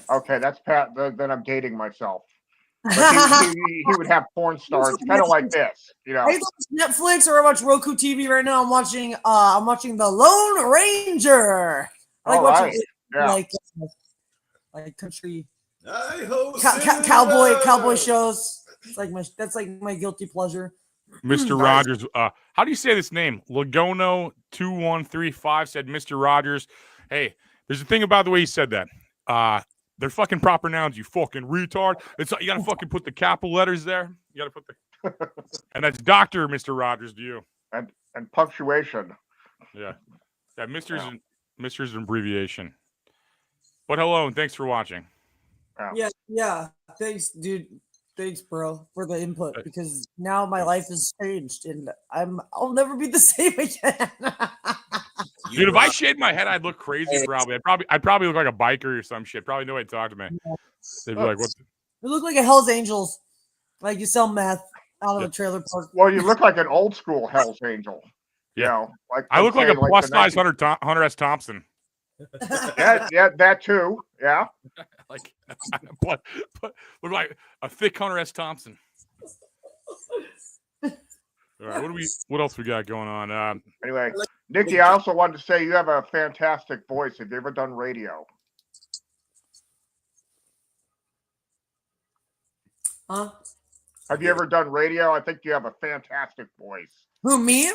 Okay, that's Pat. Then I'm dating myself. But he would have porn stars, kind of like this, you know. I either watch Netflix or I watch Roku TV right now. I'm watching The Lone Ranger. I like watching like country cowboy shows. That's like my guilty pleasure. Mr. Rogers, how do you say this name? Lagono2135 said Mr. Rogers. Hey, there's a thing about the way he said that. They're fucking proper nouns, you fucking retard. It's you gotta fucking put the capital letters there. You gotta put the and that's Dr. Mr. Rogers to you. And punctuation. Yeah. Yeah, Mr's an abbreviation. But hello and thanks for watching. Yeah. Thanks, dude. Thanks, bro, for the input because now my life has changed and I'll never be the same again. Dude, if I shaved my head, I'd look crazy. I'd probably look like a biker or some shit. Probably nobody talk to me. They'd be like, "What?" You look like a Hell's Angels, like you sell meth out of a trailer park. Well, you look like an old school Hell's Angel. Yeah, you know, like I look like a plus size Hunter S. Thompson. yeah, that too. Yeah, like look like a thick Hunter S. Thompson. All right, what else we got going on? Anyway, Nikki, I also wanted to say you have a fantastic voice. Have you ever done radio? Huh? Have you ever done radio? I think you have a fantastic voice. Who, me?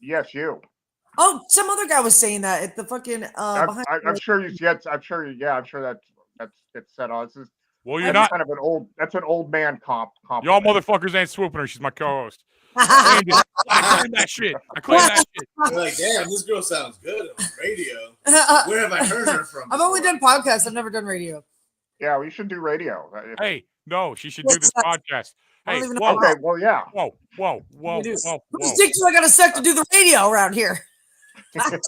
Yes, you. Oh, some other guy was saying that at the fucking I'm sure you get. I'm sure that's it's set on. Well, you're not kind of an old. That's an old man comp. Y'all motherfuckers ain't swooping her. She's my co-host. I claim that shit. You're like, damn, this girl sounds good on radio. Where have I heard her from? I've only done podcasts. I've never done radio. Yeah, we should do radio. Hey, no, she should do this podcast. Hey, whoa. Okay, well, yeah. Whoa. Whose dick do I got to suck to do the radio around here? Ryan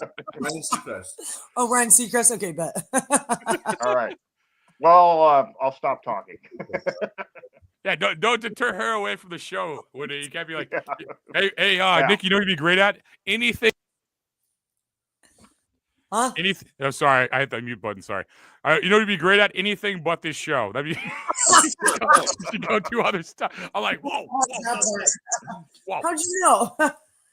Seacrest. Oh, Ryan Seacrest. Okay, bet. All right. Well, I'll stop talking. Yeah, don't deter her away from the show. You can't be like, hey, Nick, you know what you'd be great at? Anything. Huh? Anything. Oh, sorry, I hit the mute button. Sorry. You know what you'd be great at? Anything but this show. That'd be. You should go do other stuff. I'm like, whoa. How'd you know?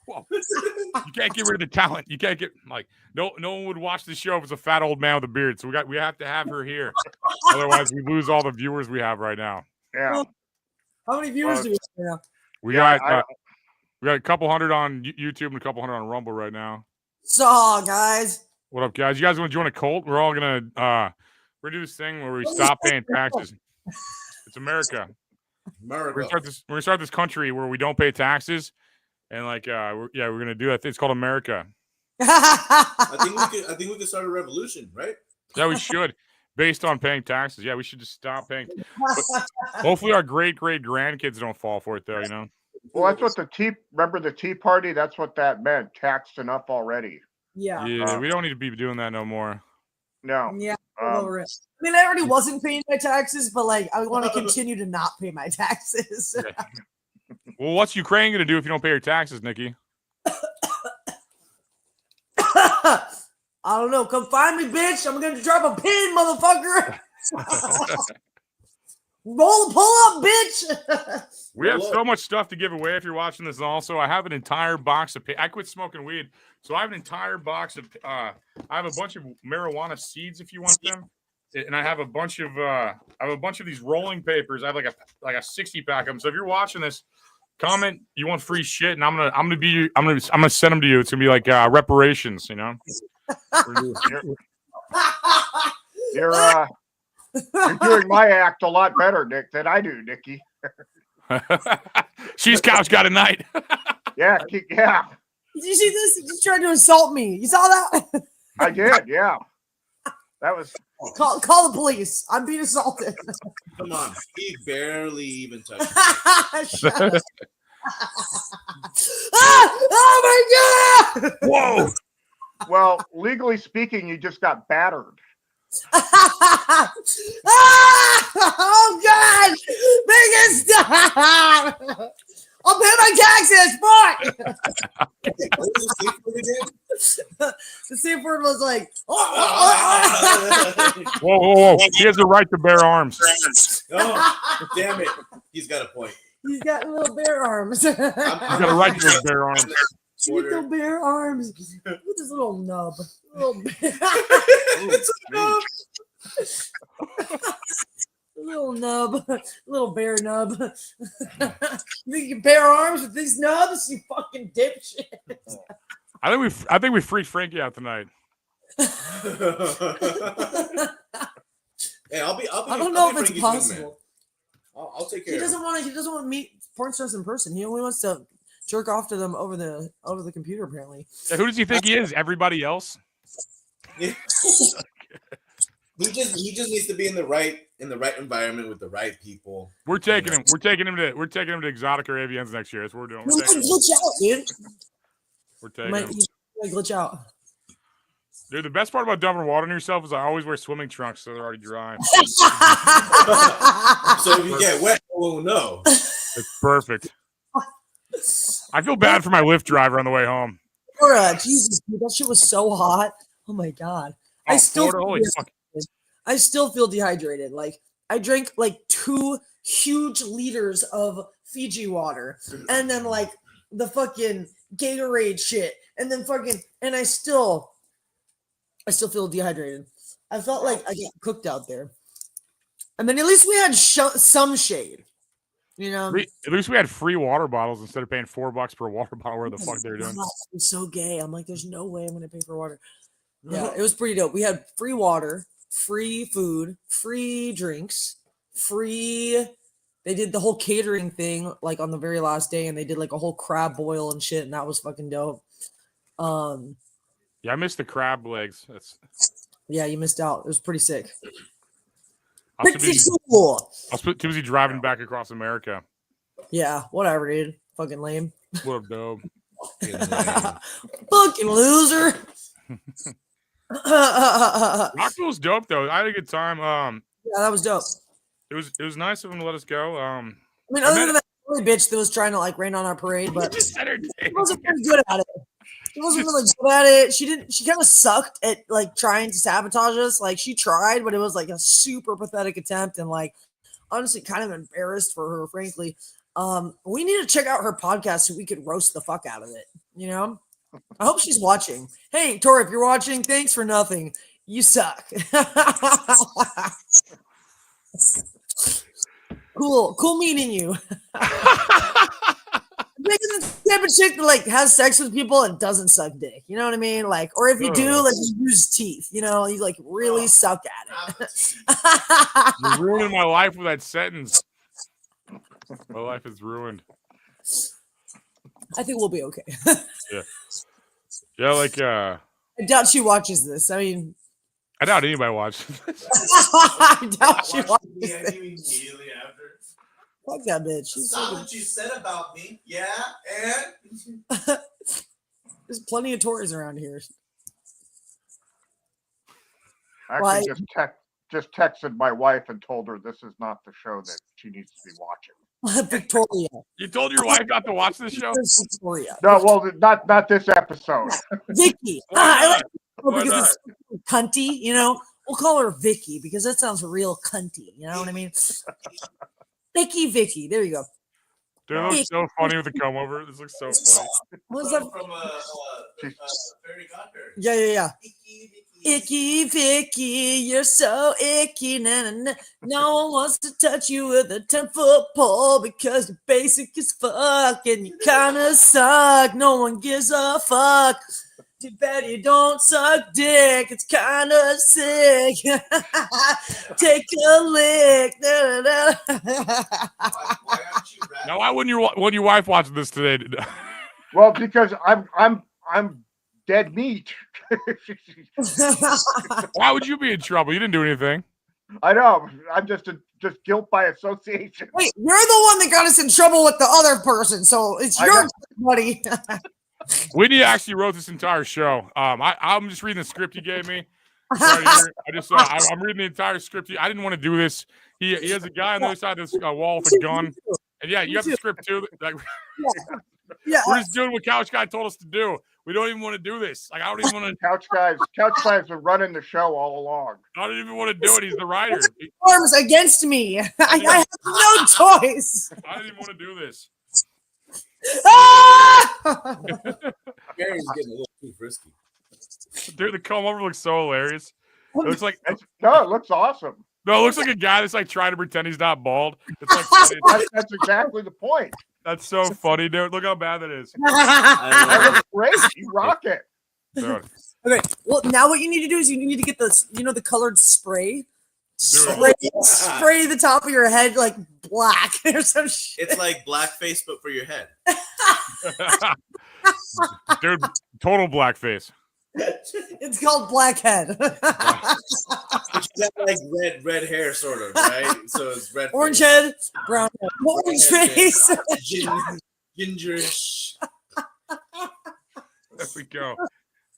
Whoa. You can't get rid of the talent. You can't get like no one would watch the show if it's a fat old man with a beard. So we have to have her here. Otherwise, we lose all the viewers we have right now. Yeah. How many viewers do we have now? We got a couple hundred on YouTube and a couple hundred on Rumble right now. So, guys. What up, guys? You guys want to join a cult? We're all gonna do this thing where we stop paying taxes. It's America. We're gonna start this country where we don't pay taxes, and we're gonna do that. It's called America. I think we could start a revolution, right? Yeah, we should. Based on paying taxes. Yeah, we should just stop paying. But hopefully our great grandkids don't fall for it, though, you know? Well, that's what remember the Tea Party? That's what that meant. Taxed enough already. Yeah. Yeah, we don't need to be doing that no more. No. Yeah. I mean, I already wasn't paying my taxes, but I want to continue to not pay my taxes. Yeah. Well, what's Ukraine going to do if you don't pay your taxes, Nikki? I don't know. Come find me, bitch. I'm going to drop a pin, motherfucker. Pull up, bitch. We have so much stuff to give away if you're watching this also. I have an entire box of I quit smoking weed, so I have an entire box of I have a bunch of marijuana seeds if you want them. And I have a bunch of these rolling papers. I have like a 60 pack of them. So if you're watching this, comment you want free shit, and I'm gonna send them to you. It's gonna be like reparations, you know. You're doing my act a lot better, Nick, than I do, Nikki. She's couch got a night. Yeah. Did you see this? He tried to insult me. You saw that? I did. Yeah. That was. Call the police. I'm being assaulted. Come on, he barely even touched me. Shut up. Oh my god! Whoa! Well, legally speaking, you just got battered. Oh god! Make it stop! I'll pay my taxes. Fuck! The safe word was like, Whoa! He has the right to bear arms. Oh, damn it! He's got a point. He's got little bear arms. He's He's got a right to bear arms. little bear arms with his little nub. Little bear. It's a nub. Little nub, little bear nub. You think you can bear arms with these nubs? You fucking dipshit. I think we freaked Frankie out tonight. Hey, I'll be. I don't know if it's Frankie's possible. wingman. I'll take care. He doesn't want to meet porn stars in person. He only wants to jerk off to them over the computer. Apparently. Yeah, who does he think he is? Everybody else? Yeah. He just needs to be in the right environment with the right people. We're taking him to Exotic or AVNs next year. That's what we're doing. You might glitch out, dude. We're taking him. You might glitch out. Dude, the best part about dumping water on yourself is I always wear swimming trunks, so they're already dry. So if you get wet, we won't know. It's perfect. I feel bad for my Lyft driver on the way home. Jesus, dude, that shit was so hot. Oh my god. Oh, holy fuck. I still feel dehydrated. Like I drank like 2 huge liters of Fiji water, and then like the fucking Gatorade shit, and then and I still feel dehydrated. I felt like I got cooked out there. I mean, at least we had some shade, you know. At least we had free water bottles instead of paying $4 per water bottle. Where the fuck they're doing? It's so gay. I'm like, there's no way I'm gonna pay for water. Yeah, it was pretty dope. We had free water, free food, free drinks, free. They did the whole catering thing like on the very last day, and they did like a whole crab boil and shit, and that was fucking dope. Yeah, I missed the crab legs. Yeah, you missed out. It was pretty sick. I was too busy driving back across America. Yeah, whatever, dude. Fucking lame. What up, dope? Fucking loser. Rockville was dope though. I had a good time. Yeah, that was dope. It was nice of him to let us go. I mean, other than that bitch that was trying to like rain on our parade, but just said her name. She wasn't very good at it. She wasn't really good at it. She kind of sucked at like trying to sabotage us. Like she tried, but it was like a super pathetic attempt, and like honestly kind of embarrassed for her, frankly. We need to check out her podcast so we could roast the fuck out of it, you know? I hope she's watching. Hey, Tori, if you're watching, thanks for nothing. You suck. Cool meeting you. Making the type of chick that like has sex with people and doesn't suck dick. You know what I mean? Like, or if you do, like you use teeth. You know, you like really suck at it. You ruined my life with that sentence. My life is ruined. I think we'll be okay. Yeah, like I doubt she watches this. I mean, I doubt anybody watched this. I doubt she watches this. Immediately after. Fuck that bitch. She's Saw what you said about me. Yeah, and there's plenty of Tories around here. I actually just texted my wife and told her this is not the show that she needs to be watching. Victoria. You told your wife not to watch this show? Victoria. No, well, not this episode. Vicky. I like because it's cunty, you know. We'll call her Vicky because that sounds real cunty. You know what I mean? Vicky. There you go. Dude, it looks so funny with the comb over. This looks so funny. What's that? From Fairy Godberry. Yeah. Icky Vicky, you're so icky. Nah. No one wants to touch you with a 10-foot pole because you're basic as fuck and you kind of suck. No one gives a fuck. Too bad you don't suck dick. It's kind of sick. Take a lick. Why aren't you Now, why wouldn't your wife watch this today? Well, because I'm dead meat. Why would you be in trouble? You didn't do anything. I know. I'm just guilt by association. Wait, you're the one that got us in trouble with the other person, so it's your buddy. Whitney actually wrote this entire show. I'm just reading the script he gave me. I'm reading the entire script. I didn't want to do this. He has a guy on the other side of this wall with a gun. And yeah, you have the script too. Like, we're just doing what Couch Guy told us to do. We don't even want to do this. Like, I don't even want to. Couch Guy's been running the show all along. I don't even want to do it. He's the writer. Arms against me. I have no choice. I don't even want to do this. Gary's getting a little too frisky. Dude, the comb over looks so hilarious. It looks like it looks awesome. No, it looks like a guy that's like trying to pretend he's not bald. It's like funny. That's exactly the point. That's so funny, dude. Look how bad that is. That looks great. You rock it. Dude. Okay. Well, now what you need to do is you need to get this, the colored spray. Spray the top of your head like black or some shit. It's like blackface, but for your head. Dude, total blackface. It's called blackhead. But you got like red hair, sort of, right? So it's red. Orange face. head, brown head, orange face. Gingerish. There we go.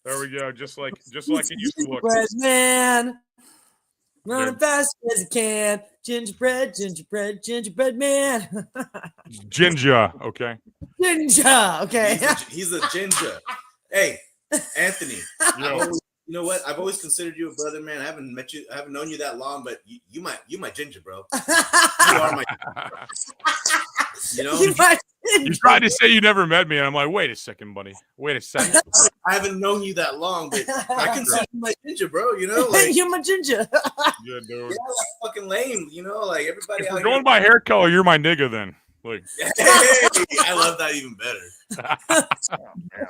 There we go. Just like it used to look. Gingerbread man, running fast as he can. Gingerbread man. Ginger, okay. Ginger, okay. He's a ginger. Hey, Anthony. You know what? I've always considered you a brother, man. I haven't known you that long, but you my ginger, bro. You are my. You tried to say you never met me, and I'm like, wait a second, buddy. Wait a second. I haven't known you that long, but I consider you my ginger, bro. Like you're my ginger. Yeah, dude. You're fucking lame, like everybody. If you're going by hair color, you're my nigga then. Like, I love that even better. Oh, man.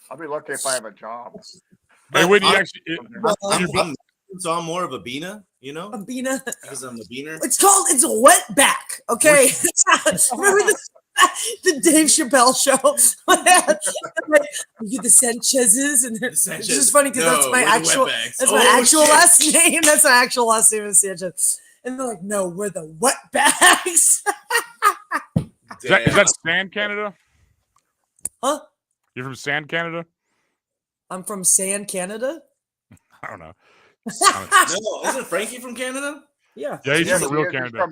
I'll be lucky if I have a job. Hey, Whitney, actually, so I'm more of a beaner, A beaner. Because I'm a beaner. It's a wetback, okay? Remember the Dave Chappelle show? You the Sanchez's, and it's just funny because that's my actual last name. That's my actual last name is Sanchez. And they're like, no, we're the wetbacks. Is that Sand Canada? Huh? You're from Sand Canada? I'm from Sand Canada. I don't know. No, isn't Frankie from Canada? Yeah. Yeah, he's from real Canada.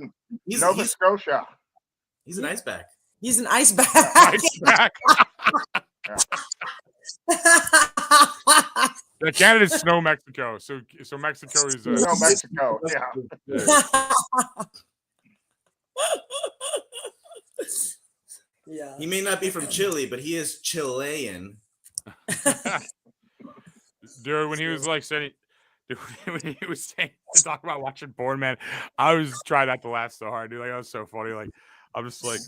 He's from Nova Scotia. He's an ice bag. He's an ice bag. Ice bag. Yeah, Canada's snow Mexico. So Mexico is snow Mexico. Yeah. Yeah. He may not be from Chile, but he is Chilean. Dude, when he was like saying, talking about watching porn, man, I was trying not to laugh so hard, dude. Like, that was so funny. Like, I'm just like,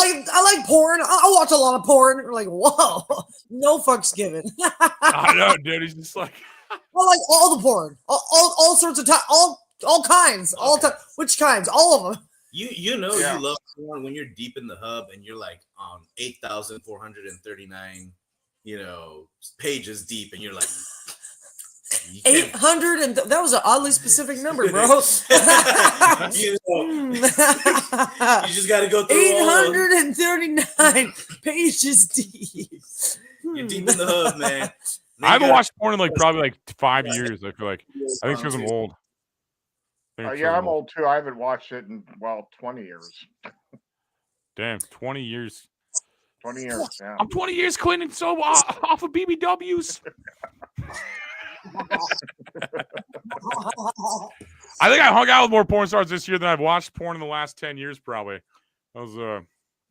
I like porn. I watch a lot of porn. We're like, whoa, no fucks given. I know, dude. He's just like, I like all the porn, all sorts of all kinds, all time. Which kinds? All of them. You love porn when you're deep in the hub and you're like on 8,439, pages deep, and you're like 800, and that was an oddly specific number, bro. you just got to go through 839 pages deep. You're deep in the hub, man. I haven't watched porn in probably 5 years. I feel like I think it's because I'm old. I'm old too. I haven't watched it in 20 years. Damn, 20 years. 20 years. Yeah. I'm 20 years cleaning off of BBWs. I think I hung out with more porn stars this year than I've watched porn in the last 10 years, probably. That was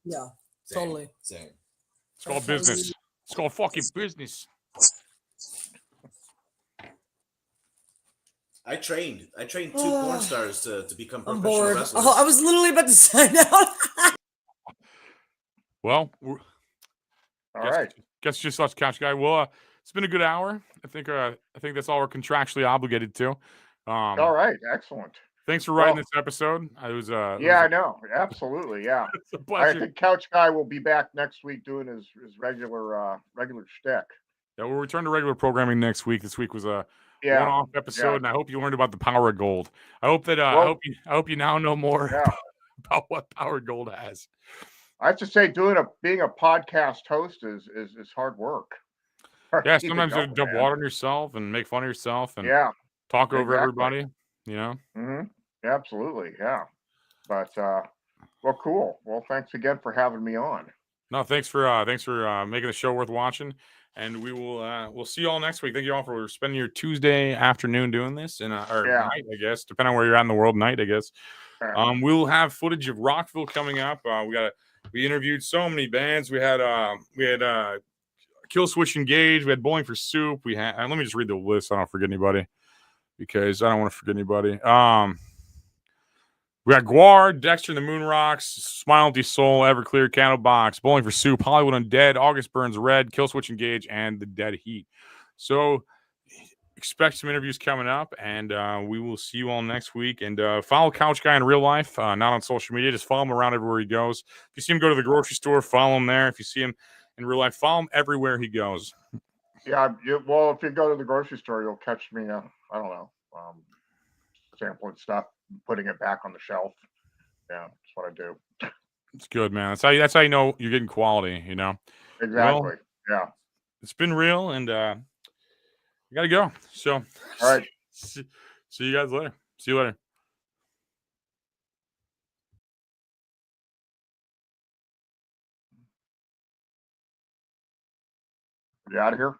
yeah, totally. Same. It's called business. It's called fucking business. I trained 2 porn stars to become I'm professional bored. wrestlers. I was literally about to sign out. Well, all right. Guess just such Couch Guy. Well, it's been a good hour. I think that's all we're contractually obligated to. All right, excellent. Thanks for writing this episode. I know, absolutely, yeah. It's a pleasure. I think Couch Guy will be back next week doing his regular shtick. Yeah, we'll return to regular programming next week. This week was a Yeah. one-off episode, Yeah. and I hope you learned about the power of gold. I hope that Well, I hope you now know more yeah. about what power gold has. I have to say, being a podcast host is hard work. Yeah, Keep it sometimes you have going, to dump man. water on yourself and make fun of yourself and Yeah, talk over exactly. everybody. You know. Mm-hmm. Absolutely, yeah. But well, cool. Well, thanks again for having me on. No, thanks for making the show worth watching, and we'll see you all next week. Thank you all for spending your Tuesday afternoon doing this, and or Yeah. night, I guess, depending on where you're at in the world. Night, I guess. Yeah. We'll have footage of Rockville coming up. We interviewed so many bands. We had Kill Switch Engage. We had Bowling for Soup. We had. Let me just read the list. So I don't forget anybody because I don't want to forget anybody. We got Guar, Dexter and the Moon Rocks, Smile Empty Soul, Everclear, Candlebox, Bowling for Soup, Hollywood Undead, August Burns Red, Kill Switch Engage, and The Dead Heat. So expect some interviews coming up, and we will see you all next week. And follow Couch Guy in real life, not on social media. Just follow him around everywhere he goes. If you see him go to the grocery store, follow him there. If you see him in real life, follow him everywhere he goes. Yeah. Well, if you go to the grocery store, you'll catch me. I don't know, sampling stuff, putting it back on the shelf. Yeah, that's what I do. It's good, man. That's how you know you're getting quality. You know. Exactly. Well, yeah. It's been real, and we gotta go. So, all right. See you guys later. See you later. You out of here?